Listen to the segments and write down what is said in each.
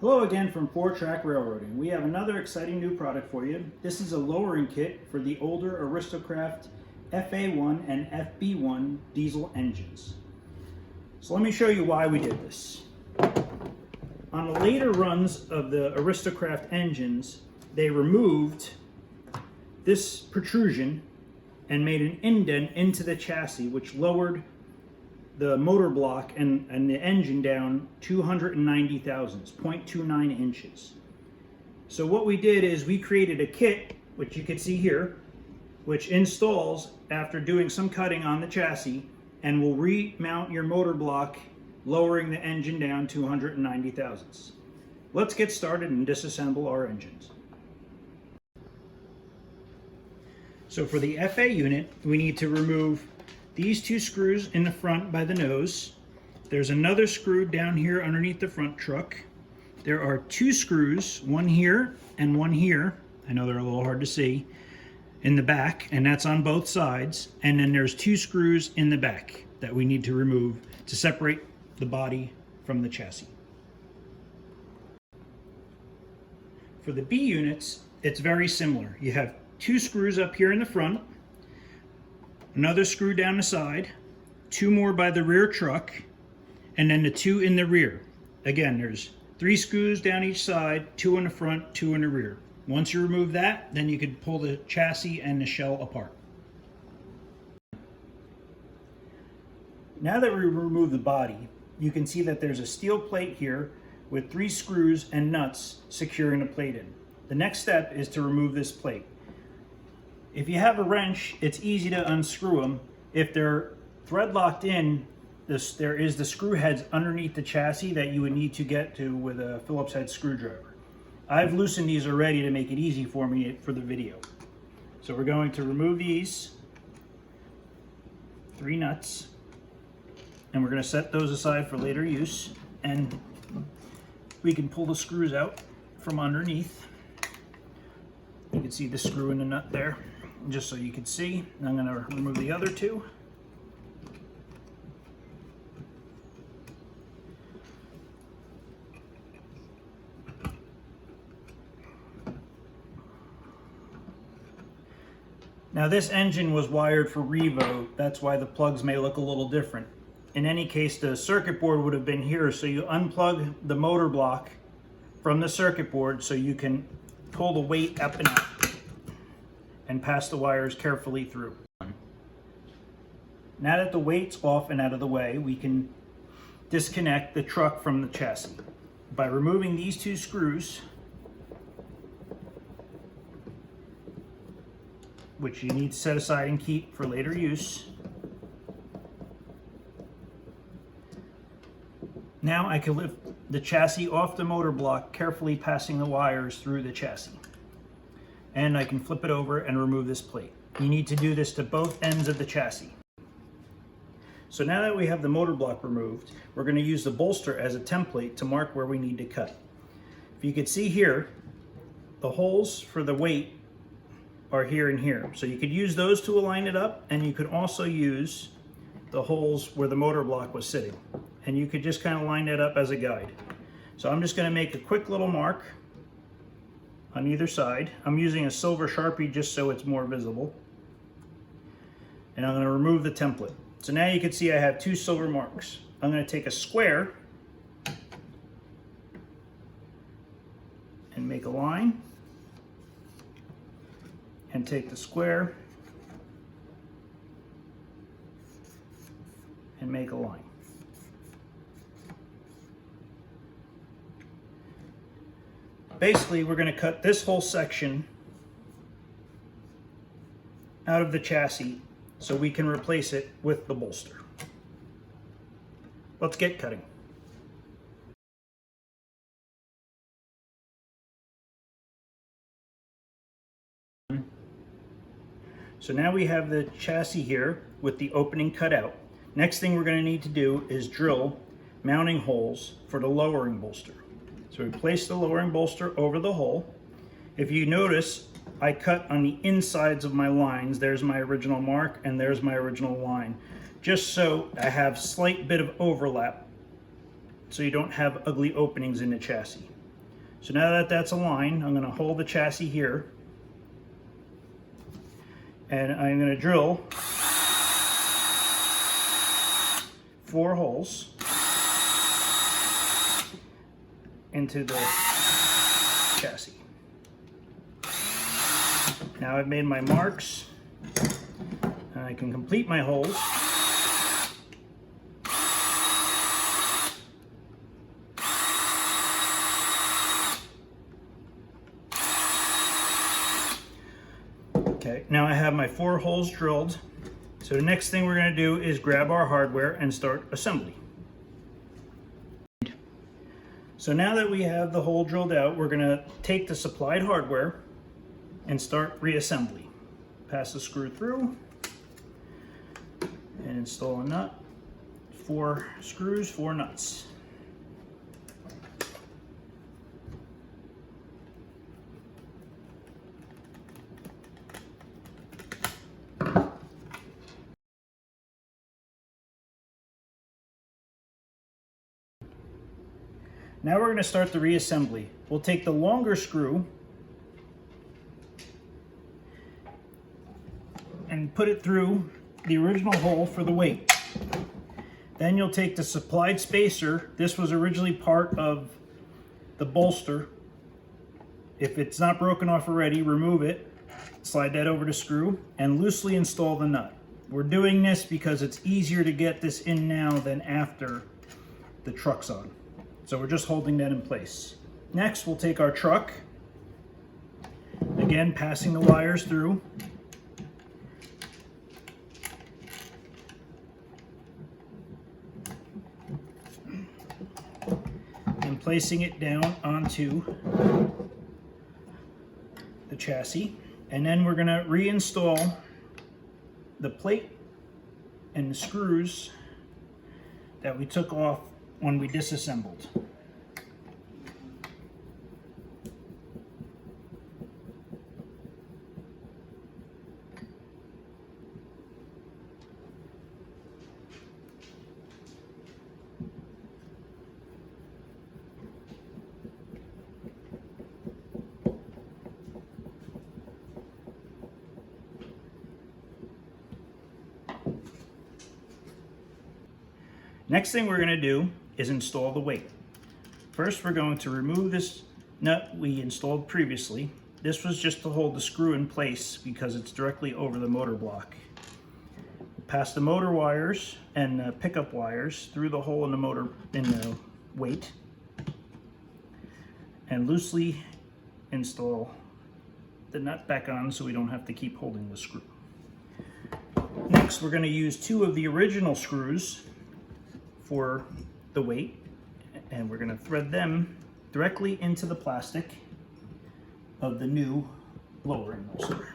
Hello again from 4-Track Railroading. We have another exciting new product for you. This is a lowering kit for the older Aristocraft FA1 and FB1 diesel engines. So let me show you why we did this. On the later runs of the Aristocraft engines, they removed this protrusion and made an indent into the chassis, which lowered the motor block and the engine down 290 thousandths, 0.29 inches. So what we did is we created a kit, which you can see here, which installs after doing some cutting on the chassis and will remount your motor block, lowering the engine down 290 thousandths. Let's get started and disassemble our engines. So for the FA unit, we need to remove these two screws in the front by the nose. There's another screw down here underneath the front truck. There are two screws, one here and one here. I know they're a little hard to see, in the back, and that's on both sides. And then there's two screws in the back that we need to remove to separate the body from the chassis. For the B units, it's very similar. You have two screws up here in the front, another screw down the side, two more by the rear truck, and then the two in the rear. Again, there's three screws down each side, two in the front, two in the rear. Once you remove that, then you can pull the chassis and the shell apart. Now that we remove the body, you can see that there's a steel plate here with three screws and nuts securing the plate in. The next step is to remove this plate. If you have a wrench, it's easy to unscrew them. If they're thread locked in, there is the screw heads underneath the chassis that you would need to get to with a Phillips head screwdriver. I've loosened these already to make it easy for me for the video. So we're going to remove these three nuts, and we're going to set those aside for later use, and we can pull the screws out from underneath. You can see the screw in the nut there, just so you can see. I'm going to remove the other two. Now this engine was wired for Revo, that's why the plugs may look a little different. In any case, the circuit board would have been here, so you unplug the motor block from the circuit board so you can pull the weight up and out and pass the wires carefully through. Now that the weight's off and out of the way, we can disconnect the truck from the chassis. By removing these two screws, which you need to set aside and keep for later use. Now I can lift the chassis off the motor block, carefully passing the wires through the chassis. And I can flip it over and remove this plate. You need to do this to both ends of the chassis. So now that we have the motor block removed, we're going to use the bolster as a template to mark where we need to cut. If you can see here, the holes for the weight are here and here. So you could use those to align it up, and you could also use the holes where the motor block was sitting. And you could just kind of line that up as a guide. So I'm just going to make a quick little mark on either side. I'm using a silver Sharpie just so it's more visible. And I'm going to remove the template. So now you can see I have two silver marks. I'm going to take a square and make a line, and take the square and make a line. Basically, we're going to cut this whole section out of the chassis so we can replace it with the bolster. Let's get cutting. So now we have the chassis here with the opening cut out. Next thing we're going to need to do is drill mounting holes for the lowering bolster. So we place the lowering bolster over the hole. If you notice, I cut on the insides of my lines. There's my original mark and there's my original line. Just so I have slight bit of overlap so you don't have ugly openings in the chassis. So now that that's aligned, I'm going to hold the chassis here, and I'm going to drill 4 holes into the chassis. Now I've made my marks, and I can complete my holes. Okay, now I have my 4 holes drilled. So the next thing we're going to do is grab our hardware and start assembly. So now that we have the hole drilled out, we're going to take the supplied hardware and start reassembly. Pass the screw through and install a nut. 4 screws, 4 nuts. Now we're going to start the reassembly. We'll take the longer screw and put it through the original hole for the weight. Then you'll take the supplied spacer. This was originally part of the bolster. If it's not broken off already, remove it, slide that over to screw, and loosely install the nut. We're doing this because it's easier to get this in now than after the truck's on. So we're just holding that in place. Next, we'll take our truck, again passing the wires through, and placing it down onto the chassis. And then we're going to reinstall the plate and the screws that we took off when we disassembled. Next thing we're going to do is install the weight. First, we're going to remove this nut we installed previously. This was just to hold the screw in place because it's directly over the motor block. Pass the motor wires and pickup wires through the hole in the motor in the weight, and loosely install the nut back on so we don't have to keep holding the screw. Next, we're going to use 2 of the original screws for the weight, and we're going to thread them directly into the plastic of the new lowering bolster.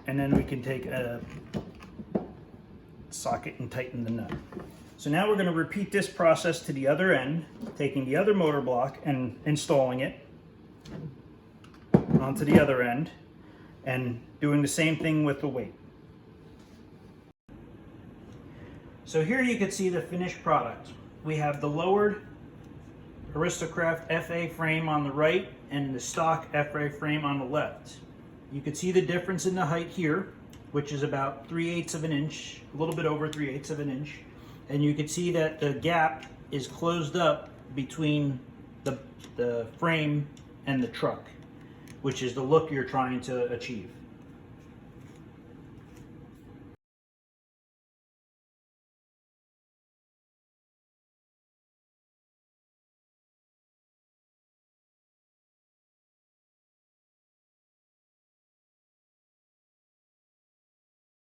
And then we can take a socket and tighten the nut. So now we're going to repeat this process to the other end, taking the other motor block and installing it onto the other end, and doing the same thing with the weight. So here you can see the finished product. We have the lowered Aristocraft FA frame on the right and the stock FA frame on the left. You can see the difference in the height here, which is about 3/8 of an inch, a little bit over 3/8 of an inch. And you can see that the gap is closed up between the frame and the truck, which is the look you're trying to achieve.